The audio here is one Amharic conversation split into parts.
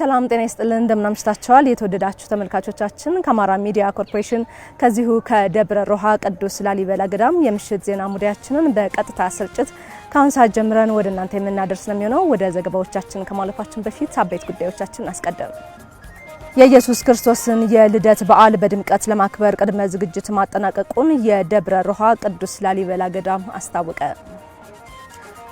ሰላም ጤና ይስጥልን እንደምናምሽታችኋል የተወደዳችሁ ተመልካቾቻችን ከአማራ ሚዲያ ኮርፖሬሽን ከዚሁ ከደብረ ሮሃ ቅዱስ ላሊበላ ገዳም የምሽት ዜና ሙዲያችንን በቀጥታ ስርጭት ካሁን ሰዓት ጀምረን ወደ እናንተ የምናደርስ ነው የሚሆነው። ወደ ዘገባዎቻችን ከማለፋችን በፊት አበይት ጉዳዮቻችን አስቀድመን የኢየሱስ ክርስቶስን የልደት በዓል በድምቀት ለማክበር ቅድመ ዝግጅት ማጠናቀቁን የደብረ ሮሃ ቅዱስ ላሊበላ ገዳም አስታወቀ።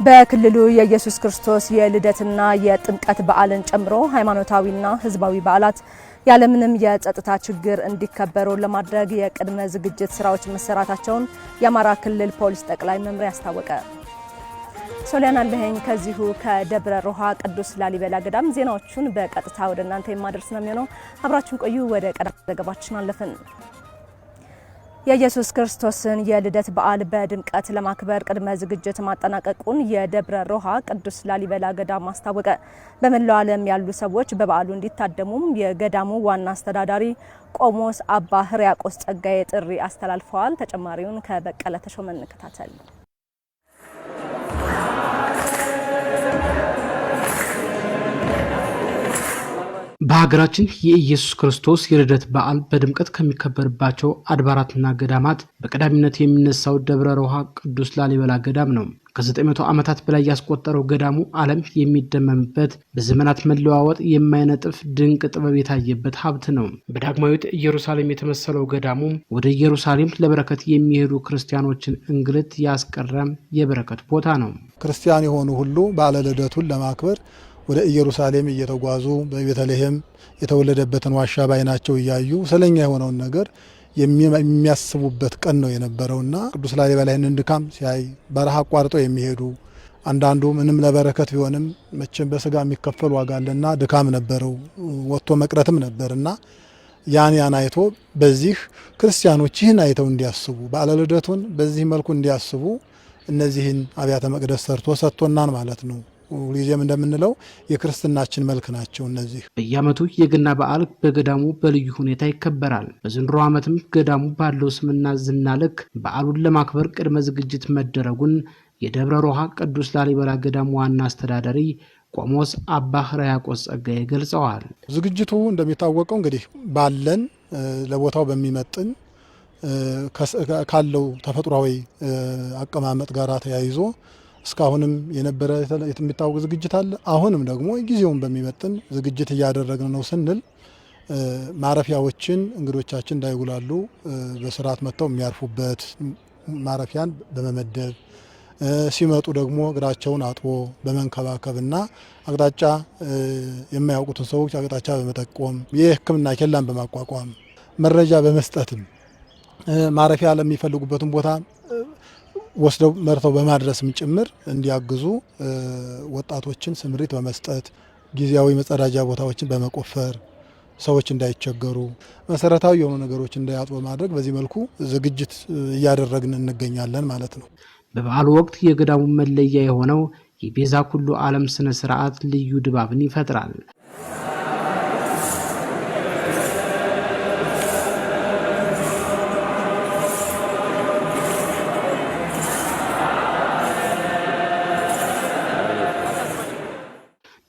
በክልሉ የኢየሱስ ክርስቶስ የልደትና የጥምቀት በዓልን ጨምሮ ሃይማኖታዊና ህዝባዊ በዓላት ያለምንም የጸጥታ ችግር እንዲከበሩ ለማድረግ የቅድመ ዝግጅት ስራዎች መሰራታቸውን የአማራ ክልል ፖሊስ ጠቅላይ መምሪያ አስታወቀ። ሶሊያና ለህኝ ከዚሁ ከደብረ ሮሃ ቅዱስ ላሊበላ ገዳም ዜናዎቹን በቀጥታ ወደ እናንተ የማደርስ ነው የሚሆነው። አብራችሁን ቆዩ። ወደ ቀዳሚ ዘገባችን አለፍን። የኢየሱስ ክርስቶስን የልደት በዓል በድምቀት ለማክበር ቅድመ ዝግጅት ማጠናቀቁን የደብረ ሮሃ ቅዱስ ላሊበላ ገዳም አስታወቀ። በመላው ዓለም ያሉ ሰዎች በበዓሉ እንዲታደሙም የገዳሙ ዋና አስተዳዳሪ ቆሞስ አባ ሕርያቆስ ጸጋዬ ጥሪ አስተላልፈዋል። ተጨማሪውን ከበቀለ ተሾመ እንከታተል። በሀገራችን የኢየሱስ ክርስቶስ የልደት በዓል በድምቀት ከሚከበርባቸው አድባራትና ገዳማት በቀዳሚነት የሚነሳው ደብረ ሮሃ ቅዱስ ላሊበላ ገዳም ነው። ከ900 ዓመታት በላይ ያስቆጠረው ገዳሙ ዓለም የሚደመምበት በዘመናት መለዋወጥ የማይነጥፍ ድንቅ ጥበብ የታየበት ሀብት ነው። በዳግማዊት ኢየሩሳሌም የተመሰለው ገዳሙ ወደ ኢየሩሳሌም ለበረከት የሚሄዱ ክርስቲያኖችን እንግልት ያስቀረም የበረከት ቦታ ነው። ክርስቲያን የሆኑ ሁሉ በዓለ ልደቱን ለማክበር ወደ ኢየሩሳሌም እየተጓዙ በቤተልሔም የተወለደበትን ዋሻ ባይናቸው እያዩ ስለኛ የሆነውን ነገር የሚያስቡበት ቀን ነው የነበረውና ቅዱስ ላሊበላ ይህንን ድካም ሲያይ በረሃ አቋርጠው የሚሄዱ አንዳንዱ ምንም ለበረከት ቢሆንም መቼም በስጋ የሚከፈል ዋጋ አለና ድካም ነበረው፣ ወጥቶ መቅረትም ነበርና ያን አይቶ በዚህ ክርስቲያኖች ይህን አይተው እንዲያስቡ በዓለ ልደቱን በዚህ መልኩ እንዲያስቡ እነዚህን አብያተ መቅደስ ሰርቶ ሰጥቶናል ማለት ነው። ሁልጊዜም እንደምንለው የክርስትናችን መልክ ናቸው። እነዚህ በየዓመቱ የገና በዓል በገዳሙ በልዩ ሁኔታ ይከበራል። በዘንድሮ ዓመትም ገዳሙ ባለው ስምና ዝና ልክ በዓሉን ለማክበር ቅድመ ዝግጅት መደረጉን የደብረ ሮሃ ቅዱስ ላሊበላ ገዳም ዋና አስተዳዳሪ ቆሞስ አባ ሕርያቆስ ጸጋዬ ገልጸዋል። ዝግጅቱ እንደሚታወቀው እንግዲህ ባለን ለቦታው በሚመጥን ካለው ተፈጥሯዊ አቀማመጥ ጋር ተያይዞ እስካሁንም የነበረ የሚታወቅ ዝግጅት አለ። አሁንም ደግሞ ጊዜውን በሚመጥን ዝግጅት እያደረግን ነው ስንል ማረፊያዎችን እንግዶቻችን እንዳይጉላሉ በስርዓት መጥተው የሚያርፉበት ማረፊያን በመመደብ ሲመጡ ደግሞ እግራቸውን አጥቦ በመንከባከብና አቅጣጫ የማያውቁትን ሰዎች አቅጣጫ በመጠቆም የሕክምና ኬላን በማቋቋም መረጃ በመስጠትም ማረፊያ ለሚፈልጉበትን ቦታ ወስደው መርተው በማድረስም ጭምር እንዲያግዙ ወጣቶችን ስምሪት በመስጠት ጊዜያዊ መጸዳጃ ቦታዎችን በመቆፈር ሰዎች እንዳይቸገሩ መሰረታዊ የሆኑ ነገሮች እንዳያጡ በማድረግ በዚህ መልኩ ዝግጅት እያደረግን እንገኛለን ማለት ነው። በበዓሉ ወቅት የገዳሙ መለያ የሆነው የቤዛ ኩሉ ዓለም ስነ ስርዓት ልዩ ድባብን ይፈጥራል።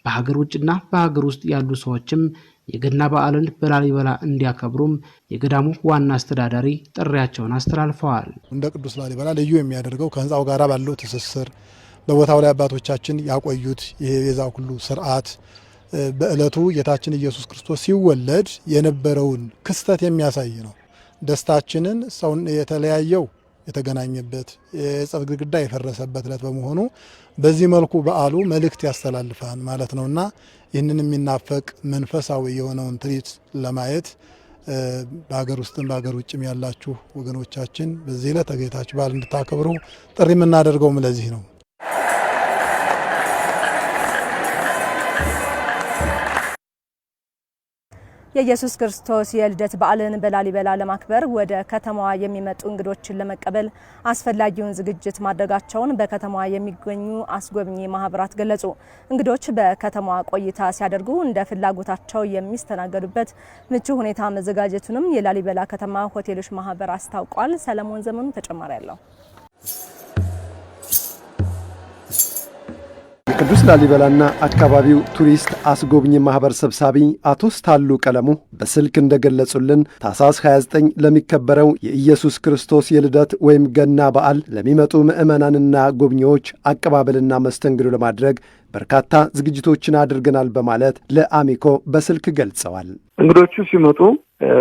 በሀገር ውጭና በሀገር ውስጥ ያሉ ሰዎችም የገና በዓልን በላሊበላ እንዲያከብሩም የገዳሙ ዋና አስተዳዳሪ ጥሪያቸውን አስተላልፈዋል። እንደ ቅዱስ ላሊበላ ልዩ የሚያደርገው ከህንፃው ጋር ባለው ትስስር በቦታው ላይ አባቶቻችን ያቆዩት የቤዛ ኩሉ ስርዓት በዕለቱ ጌታችን ኢየሱስ ክርስቶስ ሲወለድ የነበረውን ክስተት የሚያሳይ ነው። ደስታችንን ሰውን የተለያየው የተገናኘበት የጸብ ግድግዳ የፈረሰበት ዕለት በመሆኑ በዚህ መልኩ በዓሉ መልእክት ያስተላልፋል ማለት ነውና ይህንን የሚናፈቅ መንፈሳዊ የሆነውን ትርኢት ለማየት በሀገር ውስጥም በሀገር ውጭም ያላችሁ ወገኖቻችን በዚህ ዕለት ተገኝታችሁ በዓል እንድታከብሩ ጥሪ የምናደርገውም ለዚህ ነው። የኢየሱስ ክርስቶስ የልደት በዓልን በላሊበላ ለማክበር ወደ ከተማዋ የሚመጡ እንግዶችን ለመቀበል አስፈላጊውን ዝግጅት ማድረጋቸውን በከተማዋ የሚገኙ አስጎብኚ ማህበራት ገለጹ። እንግዶች በከተማዋ ቆይታ ሲያደርጉ እንደ ፍላጎታቸው የሚስተናገዱበት ምቹ ሁኔታ መዘጋጀቱንም የላሊበላ ከተማ ሆቴሎች ማህበር አስታውቋል። ሰለሞን ዘመኑ ተጨማሪ ያለው የቅዱስ ላሊበላና አካባቢው ቱሪስት አስጎብኝ ማህበር ሰብሳቢ አቶ ስታሉ ቀለሙ በስልክ እንደገለጹልን ታኅሳስ 29 ለሚከበረው የኢየሱስ ክርስቶስ የልደት ወይም ገና በዓል ለሚመጡ ምዕመናንና ጎብኚዎች አቀባበልና መስተንግዶ ለማድረግ በርካታ ዝግጅቶችን አድርገናል በማለት ለአሚኮ በስልክ ገልጸዋል። እንግዶቹ ሲመጡ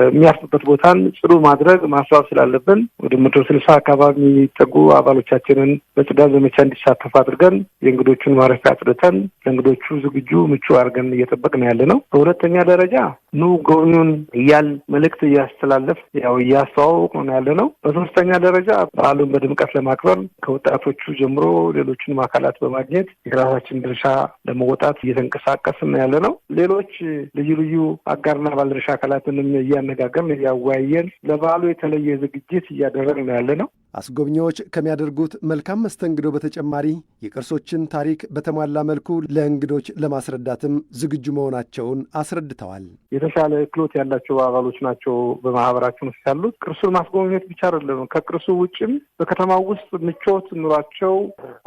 የሚያርፉበት ቦታን ጽዱ ማድረግ ማስዋብ ስላለብን ወደ 160 አካባቢ የሚጠጉ አባሎቻችንን በጽዳት ዘመቻ እንዲሳተፉ አድርገን የእንግዶቹን ማረፊያ አጽድተን ለእንግዶቹ ዝግጁ ምቹ አድርገን እየጠበቅን ያለ ነው። በሁለተኛ ደረጃ ኑ ጎብኙን እያል መልእክት እያስተላለፍ እያስተዋወቅ ነው ያለ ነው። በሶስተኛ ደረጃ በዓሉን በድምቀት ለማክበር ከወጣቶቹ ጀምሮ ሌሎችንም አካላት በማግኘት የራሳችን ድርሻ ለመወጣት እየተንቀሳቀስን ያለ ነው። ሌሎች ልዩ ልዩ አጋርና ባለድርሻ አካላትንም እያነጋገርን እያወያየን ለበዓሉ የተለየ ዝግጅት እያደረግን ያለ ነው። አስጎብኚዎች ከሚያደርጉት መልካም መስተንግዶ በተጨማሪ የቅርሶችን ታሪክ በተሟላ መልኩ ለእንግዶች ለማስረዳትም ዝግጁ መሆናቸውን አስረድተዋል። የተሻለ ክህሎት ያላቸው አባሎች ናቸው በማህበራችን ውስጥ ያሉት። ቅርሱን ማስጎብኘት ብቻ አይደለም፣ ከቅርሱ ውጭም በከተማው ውስጥ ምቾት ኑሯቸው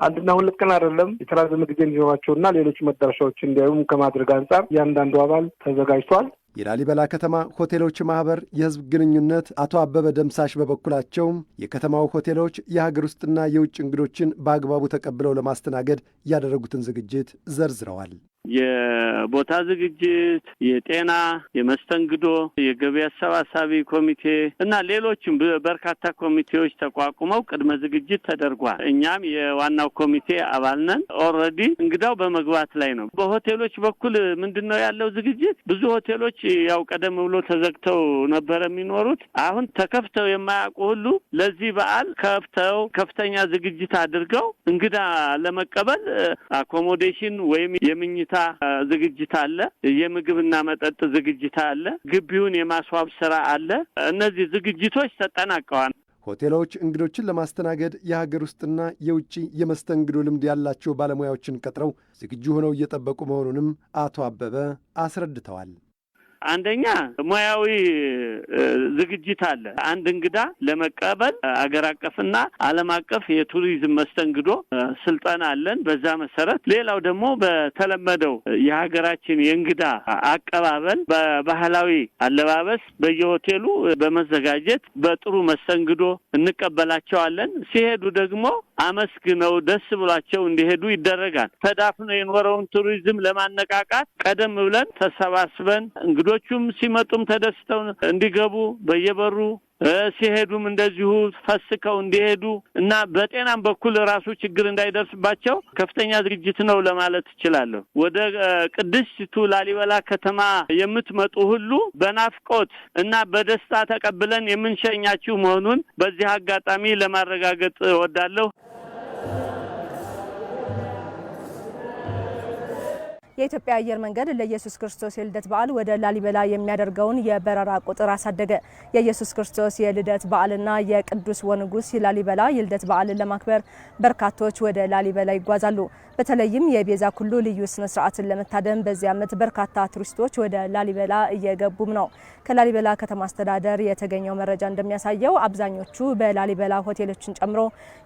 አንድና ሁለት ቀን አይደለም የተራዘመ ጊዜ እንዲኖራቸውና ሌሎች መዳረሻዎች እንዲያዩም ከማድረግ አንጻር እያንዳንዱ አባል ተዘጋጅቷል። የላሊበላ ከተማ ሆቴሎች ማህበር የህዝብ ግንኙነት አቶ አበበ ደምሳሽ በበኩላቸው የከተማው ሆቴሎች የሀገር ውስጥና የውጭ እንግዶችን በአግባቡ ተቀብለው ለማስተናገድ ያደረጉትን ዝግጅት ዘርዝረዋል። የቦታ ዝግጅት፣ የጤና፣ የመስተንግዶ፣ የገቢ አሰባሳቢ ኮሚቴ እና ሌሎችም በርካታ ኮሚቴዎች ተቋቁመው ቅድመ ዝግጅት ተደርጓል። እኛም የዋናው ኮሚቴ አባል ነን። ኦልሬዲ እንግዳው በመግባት ላይ ነው። በሆቴሎች በኩል ምንድነው ያለው ዝግጅት? ብዙ ሆቴሎች ቀደም ብሎ ተዘግተው ነበር የሚኖሩት። አሁን ተከፍተው የማያውቁ ሁሉ ለዚህ በዓል ከፍተው ከፍተኛ ዝግጅት አድርገው እንግዳ ለመቀበል አኮሞዴሽን ወይም የምኝታ ዝግጅት አለ፣ የምግብና መጠጥ ዝግጅት አለ፣ ግቢውን የማስዋብ ስራ አለ። እነዚህ ዝግጅቶች ተጠናቀዋል። ሆቴሎች እንግዶችን ለማስተናገድ የሀገር ውስጥና የውጭ የመስተንግዶ ልምድ ያላቸው ባለሙያዎችን ቀጥረው ዝግጁ ሆነው እየጠበቁ መሆኑንም አቶ አበበ አስረድተዋል። አንደኛ ሙያዊ ዝግጅት አለ። አንድ እንግዳ ለመቀበል አገር አቀፍና ዓለም አቀፍ የቱሪዝም መስተንግዶ ስልጠና አለን። በዛ መሰረት ሌላው ደግሞ በተለመደው የሀገራችን የእንግዳ አቀባበል በባህላዊ አለባበስ በየሆቴሉ በመዘጋጀት በጥሩ መስተንግዶ እንቀበላቸዋለን። ሲሄዱ ደግሞ አመስግነው ደስ ብሏቸው እንዲሄዱ ይደረጋል። ተዳፍኖ የኖረውን ቱሪዝም ለማነቃቃት ቀደም ብለን ተሰባስበን እንግዶቹም ሲመጡም ተደስተው እንዲገቡ በየበሩ ሲሄዱም እንደዚሁ ፈስከው እንዲሄዱ እና በጤናም በኩል ራሱ ችግር እንዳይደርስባቸው ከፍተኛ ዝግጅት ነው ለማለት እችላለሁ። ወደ ቅድስቱ ላሊበላ ከተማ የምትመጡ ሁሉ በናፍቆት እና በደስታ ተቀብለን የምንሸኛችሁ መሆኑን በዚህ አጋጣሚ ለማረጋገጥ እወዳለሁ። የኢትዮጵያ አየር መንገድ ለኢየሱስ ክርስቶስ የልደት በዓል ወደ ላሊበላ የሚያደርገውን የበረራ ቁጥር አሳደገ። የኢየሱስ ክርስቶስ የልደት በዓልና የቅዱስ ወንጉስ ላሊበላ የልደት በዓልን ለማክበር በርካቶች ወደ ላሊበላ ይጓዛሉ። በተለይም የቤዛ ኩሉ ልዩ ስነ ስርዓትን ለመታደም በዚህ ዓመት በርካታ ቱሪስቶች ወደ ላሊበላ እየገቡም ነው። ከላሊበላ ከተማ አስተዳደር የተገኘው መረጃ እንደሚያሳየው አብዛኞቹ በላሊበላ ሆቴሎችን ጨምሮ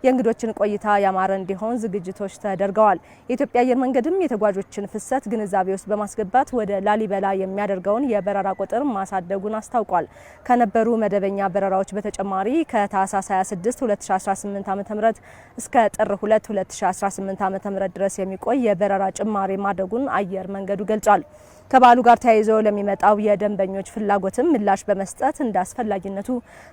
የእንግዶችን ቆይታ ያማረ እንዲሆን ዝግጅቶች ተደርገዋል። የኢትዮጵያ አየር መንገድም የተጓዦችን ፍሰት ግንዛቤ ውስጥ በማስገባት ወደ ላሊበላ የሚያደርገውን የበረራ ቁጥር ማሳደጉን አስታውቋል። ከነበሩ መደበኛ በረራዎች በተጨማሪ ከታህሳስ 26 2018 ዓ.ም እስከ ጥር 2 2018 ዓ.ም ድረስ የሚቆይ የበረራ ጭማሪ ማድረጉን አየር መንገዱ ገልጿል። ከበዓሉ ጋር ተያይዞ ለሚመጣው የደንበኞች ፍላጎትም ምላሽ በመስጠት እንደ አስፈላጊነቱ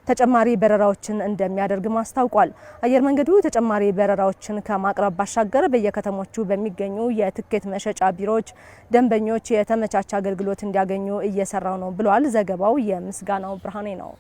ተጨማሪ በረራዎችን እንደሚያደርግም አስታውቋል። አየር መንገዱ ተጨማሪ በረራዎችን ከማቅረብ ባሻገር በየከተሞቹ በሚገኙ የትኬት መሸጫ ቢሮዎች ደንበኞች የተመቻቸ አገልግሎት እንዲያገኙ እየሰራው ነው ብሏል። ዘገባው የምስጋናው ብርሃኔ ነው።